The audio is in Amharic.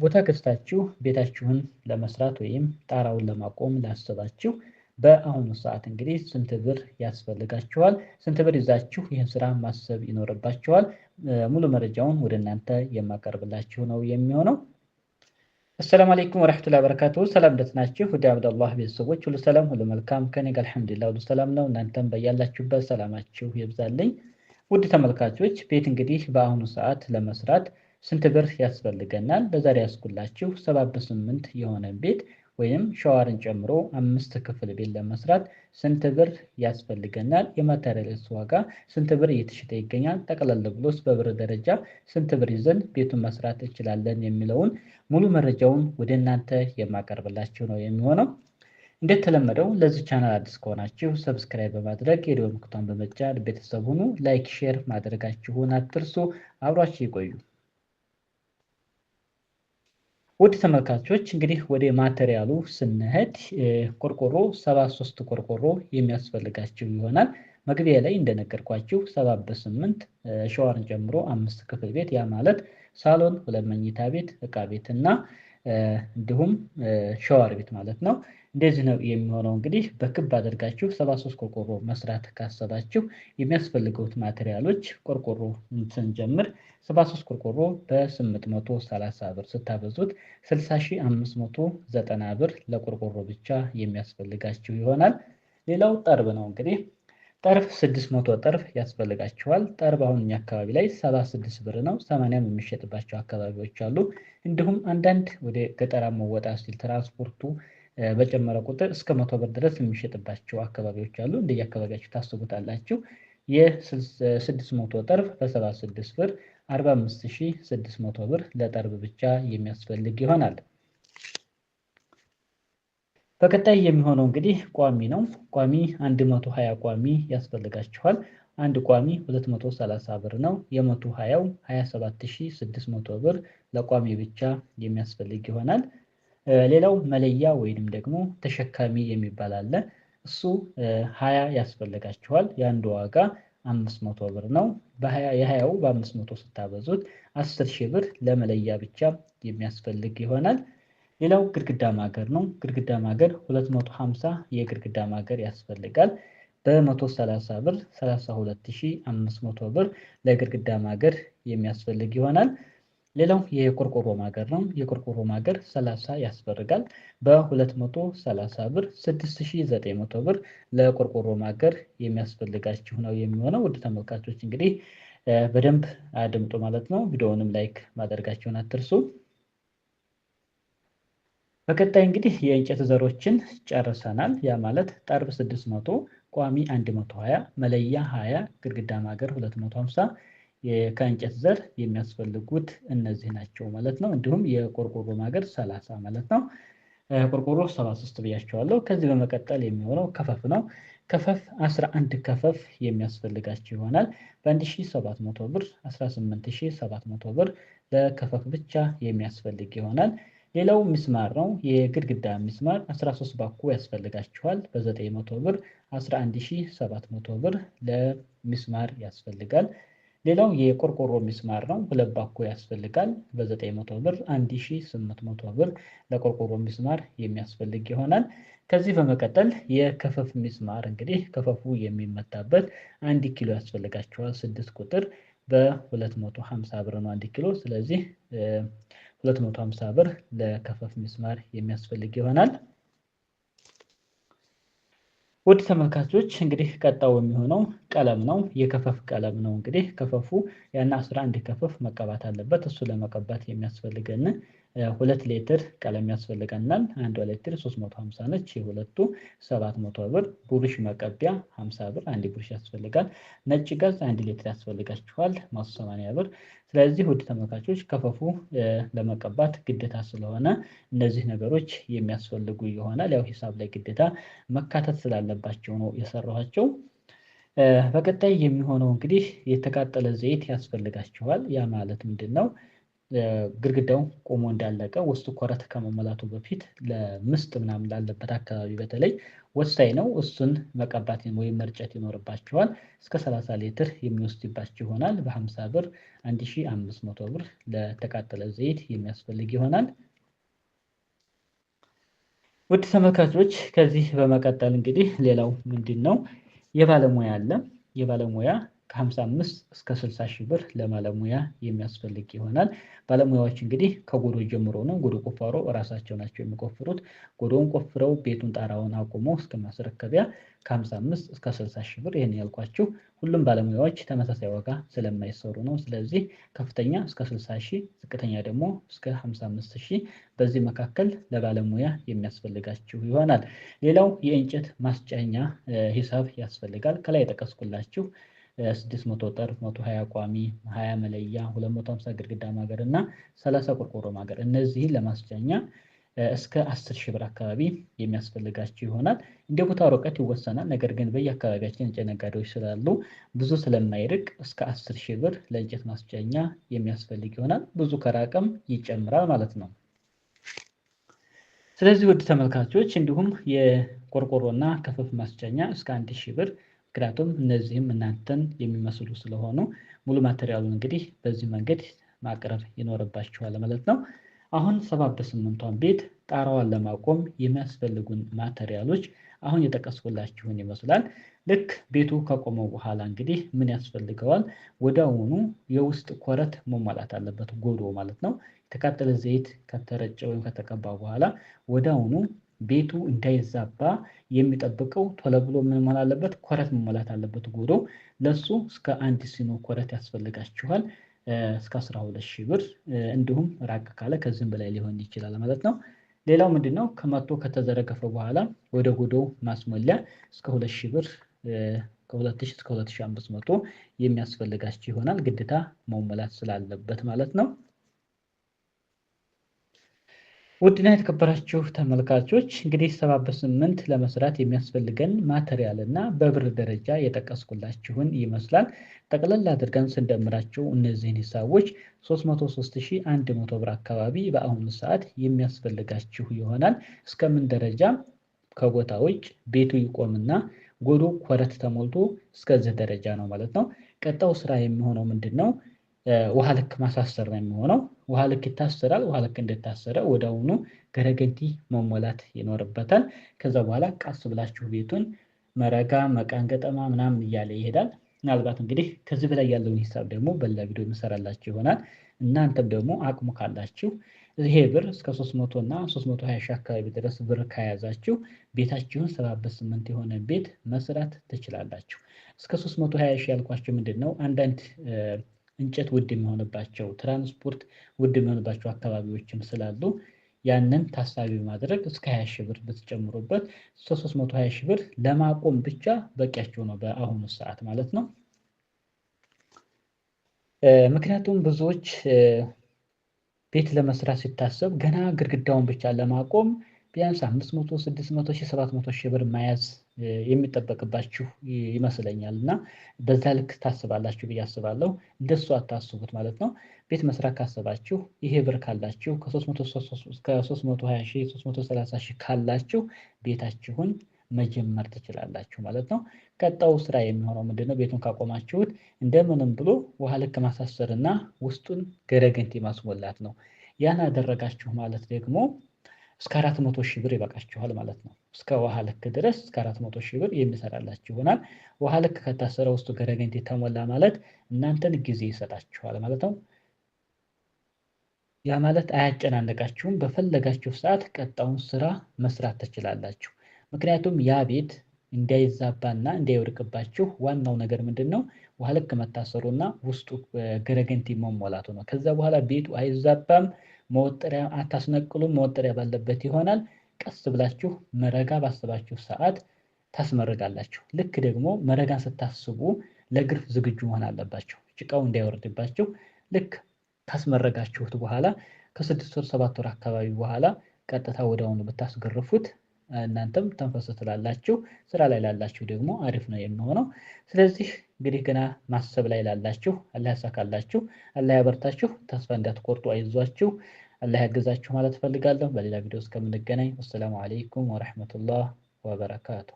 ቦታ ገዝታችሁ ቤታችሁን ለመስራት ወይም ጣራውን ለማቆም ላሰባችሁ በአሁኑ ሰዓት እንግዲህ ስንት ብር ያስፈልጋችኋል? ስንት ብር ይዛችሁ ይህን ስራ ማሰብ ይኖርባችኋል? ሙሉ መረጃውን ወደ እናንተ የማቀርብላችሁ ነው የሚሆነው። አሰላሙ አለይኩም ወራህመቱላሂ ወበረካቱሁ። ሰላም እንደት ናችሁ? ወደ አብደላህ ቤተሰቦች ሁሉ ሰላም ሁሉ መልካም ከኔ ጋር አልሐምዱሊላህ ሁሉ ሰላም ነው። እናንተም በያላችሁበት ሰላማችሁ ይብዛልኝ። ውድ ተመልካቾች ቤት እንግዲህ በአሁኑ ሰዓት ለመስራት ስንት ብር ያስፈልገናል? በዛሬ ያስኩላችሁ 7/8 የሆነ ቤት ወይም ሻወርን ጨምሮ 5 ክፍል ቤት ለመስራት ስንት ብር ያስፈልገናል? የማቴሪያልስ ዋጋ ስንት ብር እየተሸጠ ይገኛል? ጠቅለል ብሎስ በብር ደረጃ ስንት ብር ይዘን ቤቱን መስራት እንችላለን የሚለውን ሙሉ መረጃውን ወደ እናንተ የማቀርብላችሁ ነው የሚሆነው። እንደተለመደው ለዚህ ቻናል አዲስ ከሆናችሁ ሰብስክራይብ በማድረግ የደወል ምልክቱን በመጫን ቤተሰብ ሁኑ። ላይክ ሼር ማድረጋችሁን አትርሱ። አብራችሁ ይቆዩ። ውድ ተመልካቾች እንግዲህ ወደ ማቴሪያሉ ስንሄድ ቆርቆሮ 73 ቆርቆሮ የሚያስፈልጋችሁ ይሆናል። መግቢያ ላይ እንደነገርኳችሁ 7/8 ሻወርን ጨምሮ 5 ክፍል ቤት ያ ማለት ሳሎን፣ 2 መኝታ ቤት፣ እቃ ቤት እና እንዲሁም ሻወር ቤት ማለት ነው። እንደዚህ ነው የሚሆነው። እንግዲህ በክብ አድርጋችሁ 73 ቆርቆሮ መስራት ካሰባችሁ የሚያስፈልጉት ማቴሪያሎች ቆርቆሮ ስንጀምር 73 ቆርቆሮ በ830 ብር ስታበዙት 60590 ብር ለቆርቆሮ ብቻ የሚያስፈልጋችሁ ይሆናል። ሌላው ጠርብ ነው። እንግዲህ ጠርብ 600 ጠርብ ያስፈልጋችኋል። ጠርብ አሁን እኛ አካባቢ ላይ 76 ብር ነው። 80ም የሚሸጥባቸው አካባቢዎች አሉ። እንዲሁም አንዳንድ ወደ ገጠራማው ወጣ ሲል ትራንስፖርቱ በጨመረ ቁጥር እስከ 100 ብር ድረስ የሚሸጥባቸው አካባቢዎች አሉ። እንደየአካባቢያችሁ ታስቡታላችሁ። የ600 ጠርብ በ76 ብር 45600 ብር ለጠርብ ብቻ የሚያስፈልግ ይሆናል። በቀጣይ የሚሆነው እንግዲህ ቋሚ ነው። ቋሚ 120 ቋሚ ያስፈልጋችኋል። አንድ ቋሚ 230 ብር ነው። የ120ው 27600 ብር ለቋሚ ብቻ የሚያስፈልግ ይሆናል። ሌላው መለያ ወይንም ደግሞ ተሸካሚ የሚባል አለ። እሱ 20 ያስፈልጋችኋል። የአንዱ ዋጋ 500 ብር ነው። የ20ው በ500 ስታበዙት 10,000 ብር ለመለያ ብቻ የሚያስፈልግ ይሆናል። ሌላው ግድግዳ ማገር ነው። ግድግዳ ማገር 250 የግድግዳ ማገር ያስፈልጋል። በ130 ብር 32500 ብር ለግድግዳ ማገር የሚያስፈልግ ይሆናል። ሌላው የቆርቆሮ ማገር ነው። የቆርቆሮ ማገር 30 ያስፈልጋል። በ230 ብር 6900 ብር ለቆርቆሮ ማገር የሚያስፈልጋችሁ ነው የሚሆነው። ውድ ተመልካቾች እንግዲህ በደንብ አድምጡ ማለት ነው። ቪዲዮውንም ላይክ ማድረጋችሁን አትርሱ። በቀጣይ እንግዲህ የእንጨት ዘሮችን ጨርሰናል። ያ ማለት ጠርብ 600፣ ቋሚ 120፣ መለያ 20፣ ግድግዳ ማገር 250 ከእንጨት ዘር የሚያስፈልጉት እነዚህ ናቸው ማለት ነው። እንዲሁም የቆርቆሮ ማገር 30 ማለት ነው። ቆርቆሮ 73 ብያቸዋለሁ። ከዚህ በመቀጠል የሚሆነው ከፈፍ ነው። ከፈፍ 11 ከፈፍ የሚያስፈልጋቸው ይሆናል። በ1700 ብር 18700 ብር ለከፈፍ ብቻ የሚያስፈልግ ይሆናል። ሌላው ሚስማር ነው። የግድግዳ ሚስማር 13 ባኮ ያስፈልጋችኋል። በ900 ብር 11700 ብር ለሚስማር ያስፈልጋል። ሌላው የቆርቆሮ ሚስማር ነው። 2 ባኮ ያስፈልጋል። በ900 ብር 1800 ብር ለቆርቆሮ ሚስማር የሚያስፈልግ ይሆናል። ከዚህ በመቀጠል የከፈፍ ሚስማር እንግዲህ ከፈፉ የሚመታበት 1 ኪሎ ያስፈልጋችኋል። 6 ቁጥር በ250 ብር ነው 1 ኪሎ። ስለዚህ 250 ብር ለከፈፍ ሚስማር የሚያስፈልግ ይሆናል። ውድ ተመልካቾች እንግዲህ ቀጣው የሚሆነው ቀለም ነው። የከፈፍ ቀለም ነው። እንግዲህ ከፈፉ ያን 11 ከፈፍ መቀባት አለበት። እሱ ለመቀባት የሚያስፈልገን 2 ሊትር ቀለም ያስፈልገናል። 1 ሊትር 350 ነች። የሁለቱ 700 ብር። ቡሩሽ መቀቢያ 50 ብር 1 ቡሩሽ ያስፈልጋል። ነጭ ጋዝ 1 ሊትር ያስፈልጋችኋል 180 ብር። ስለዚህ ውድ ተመልካቾች ከፈፉ ለመቀባት ግዴታ ስለሆነ እነዚህ ነገሮች የሚያስፈልጉ ይሆናል። ያው ሂሳብ ላይ ግዴታ መካተት ስላለባቸው ነው የሰራኋቸው። በቀጣይ የሚሆነው እንግዲህ የተቃጠለ ዘይት ያስፈልጋችኋል። ያ ማለት ምንድን ነው? ግድግዳው ቆሞ እንዳለቀ ውስጡ ኮረት ከመሞላቱ በፊት ለምስጥ ምናምን ላለበት አካባቢ በተለይ ወሳኝ ነው። እሱን መቀባት ወይም መርጨት ይኖርባችኋል። እስከ 30 ሊትር የሚወስድባችሁ ይሆናል። በ50 ብር 1500 ብር ለተቃጠለ ዘይት የሚያስፈልግ ይሆናል። ውድ ተመልካቾች ከዚህ በመቀጠል እንግዲህ ሌላው ምንድን ነው የባለሙያ አለ። የባለሙያ ከ55 እስከ 60 ሺህ ብር ለባለሙያ የሚያስፈልግ ይሆናል። ባለሙያዎች እንግዲህ ከጎዶ ጀምሮ ነው። ጎዶ ቁፋሮ እራሳቸው ናቸው የሚቆፍሩት። ጎዶውን ቆፍረው ቤቱን ጣራውን አቁመው እስከ ማስረከቢያ ከ55 እስከ 60 ሺህ ብር። ይህን ያልኳችሁ ሁሉም ባለሙያዎች ተመሳሳይ ዋጋ ስለማይሰሩ ነው። ስለዚህ ከፍተኛ እስከ 60 ሺህ፣ ዝቅተኛ ደግሞ እስከ 55 ሺህ፣ በዚህ መካከል ለባለሙያ የሚያስፈልጋችሁ ይሆናል። ሌላው የእንጨት ማስጫኛ ሂሳብ ያስፈልጋል። ከላይ የጠቀስኩላችሁ 600 ጠርብ፣ 120 ቋሚ፣ 20 መለያ፣ 250 ግድግዳ ማገር እና 30 ቆርቆሮ ማገር፣ እነዚህን ለማስጫኛ እስከ 10 ሺህ ብር አካባቢ የሚያስፈልጋችሁ ይሆናል። እንደ ቦታው ርቀት ይወሰናል። ነገር ግን በየአካባቢያችን እንጨት ነጋዴዎች ስላሉ ብዙ ስለማይርቅ እስከ 10 ሺህ ብር ለእንጨት ማስጫኛ የሚያስፈልግ ይሆናል። ብዙ ከራቀም ይጨምራል ማለት ነው። ስለዚህ ውድ ተመልካቾች እንዲሁም የቆርቆሮና ክፈፍ ማስጫኛ እስከ 1000 ብር፣ ምክንያቱም እነዚህም እናንተን የሚመስሉ ስለሆኑ ሙሉ ማቴሪያሉን እንግዲህ በዚህ መንገድ ማቅረብ ይኖርባችኋል ማለት ነው። አሁን 78ቷን ቤት ጣራዋን ለማቆም የሚያስፈልጉን ማቴሪያሎች አሁን የጠቀስኩላችሁን ይመስላል። ልክ ቤቱ ከቆመው በኋላ እንግዲህ ምን ያስፈልገዋል? ወዲያውኑ የውስጥ ኮረት መሟላት አለበት፣ ጎዶ ማለት ነው። የተቃጠለ ዘይት ከተረጨ ወይም ከተቀባ በኋላ ወዲያውኑ ቤቱ እንዳይዛባ የሚጠብቀው ቶሎ ብሎ ምን መሆን አለበት? ኮረት መሞላት አለበት ጎዶ። ለሱ እስከ 1 ሲኖ ኮረት ያስፈልጋችኋል። እስከ 12 ሺህ ብር፣ እንዲሁም ራቅ ካለ ከዚህም በላይ ሊሆን ይችላል ማለት ነው። ሌላው ምንድነው ከመቶ ከተዘረገፈ በኋላ ወደ ጎዶ ማስሞሊያ እስከ 2000 ብር፣ ከ2000 እስከ 2500 የሚያስፈልጋችሁ ይሆናል። ግዴታ መሞላት ስላለበት ማለት ነው። ውድና የተከበራችሁ ተመልካቾች እንግዲህ 78 ለመስራት የሚያስፈልገን ማቴሪያል እና በብር ደረጃ የጠቀስኩላችሁን ይመስላል። ጠቅለል አድርገን ስንደምራቸው እነዚህን ሂሳቦች 303100 ብር አካባቢ በአሁኑ ሰዓት የሚያስፈልጋችሁ ይሆናል። እስከምን ደረጃ? ከቦታ ውጭ ቤቱ ይቆምና ጎዶ ኮረት ተሞልቶ እስከዚህ ደረጃ ነው ማለት ነው። ቀጣው ስራ የሚሆነው ምንድን ነው? ውሃ ልክ ማሳሰር ነው የሚሆነው። ውሃ ልክ ይታሰራል። ውሃ ልክ እንደታሰረ ወዲያውኑ ገረገንቲ መሞላት ይኖርበታል። ከዛ በኋላ ቀስ ብላችሁ ቤቱን መረጋ፣ መቃን፣ ገጠማ ምናምን እያለ ይሄዳል። ምናልባት እንግዲህ ከዚህ በላይ ያለውን ሂሳብ ደግሞ በሌላ ቪዲዮ የምሰራላችሁ ይሆናል። እናንተም ደግሞ አቅሙ ካላችሁ ይሄ ብር እስከ 300 እና 320 ሺህ አካባቢ ድረስ ብር ከያዛችሁ ቤታችሁን 78 የሆነ ቤት መስራት ትችላላችሁ። እስከ 320 ሺህ ያልኳችሁ ምንድን ነው? አንዳንድ እንጨት ውድ የሚሆንባቸው፣ ትራንስፖርት ውድ የሚሆንባቸው አካባቢዎችም ስላሉ ያንን ታሳቢ ማድረግ እስከ 20 ሺህ ብር ብትጨምሩበት እስከ 320 ሺህ ብር ለማቆም ብቻ በቂያቸው ነው በአሁኑ ሰዓት ማለት ነው። ምክንያቱም ብዙዎች ቤት ለመስራት ሲታሰብ ገና ግድግዳውን ብቻ ለማቆም ቢያንስ 500፣ 600 ሺህ፣ 700 ሺህ ብር መያዝ የሚጠበቅባችሁ ይመስለኛል። እና በዛ ልክ ታስባላችሁ ብዬ አስባለሁ። እንደሱ አታስቡት ማለት ነው። ቤት መስራት ካሰባችሁ ይሄ ብር ካላችሁ ከ320 ሺህ፣ 330 ሺህ ካላችሁ ቤታችሁን መጀመር ትችላላችሁ ማለት ነው። ቀጣው ስራ የሚሆነው ምንድነው? ቤቱን ካቆማችሁት እንደምንም ብሎ ውሃ ልክ ማሳሰር እና ውስጡን ገረገንቲ ማስሞላት ነው። ያን አደረጋችሁ ማለት ደግሞ እስከ 400 ሺህ ብር ይበቃችኋል ማለት ነው። እስከ ውሃ ልክ ድረስ እስከ 400 ሺህ ብር የሚሰራላችሁ ይሆናል። ውሃ ልክ ከታሰረ ውስጡ ገረገንቲ ተሞላ ማለት እናንተን ጊዜ ይሰጣችኋል ማለት ነው። ያ ማለት አያጨናነቃችሁም። በፈለጋችሁ ሰዓት ቀጣውን ስራ መስራት ትችላላችሁ። ምክንያቱም ያ ቤት እንዳይዛባና እንዳይወድቅባችሁ ዋናው ነገር ምንድን ነው? ውሃ ልክ መታሰሩና ውስጡ ገረገንቲ መሞላቱ ነው። ከዛ በኋላ ቤቱ አይዛባም። መወጠሪያ አታስነቅሉም። መወጠሪያ ባለበት ይሆናል። ቀስ ብላችሁ መረጋ ባሰባችሁ ሰዓት ታስመርጋላችሁ። ልክ ደግሞ መረጋን ስታስቡ ለግርፍ ዝግጁ መሆን አለባችሁ። ጭቃው እንዳይወርድባችሁ። ልክ ካስመረጋችሁት በኋላ ከ6 ወር 7 ወር አካባቢ በኋላ ቀጥታ ወዲያውኑ ብታስገርፉት እናንተም ተንፈስ ትላላችሁ። ስራ ላይ ላላችሁ ደግሞ አሪፍ ነው የሚሆነው። ስለዚህ እንግዲህ ገና ማሰብ ላይ ላላችሁ አላህ ያሳካላችሁ፣ አላህ ያበርታችሁ፣ ተስፋ እንዳትቆርጡ፣ አይዟችሁ፣ አላህ ያግዛችሁ ማለት እፈልጋለሁ። በሌላ ቪዲዮ እስከምንገናኝ ወሰላሙ አለይኩም ወረሕመቱላህ ወበረካቱ።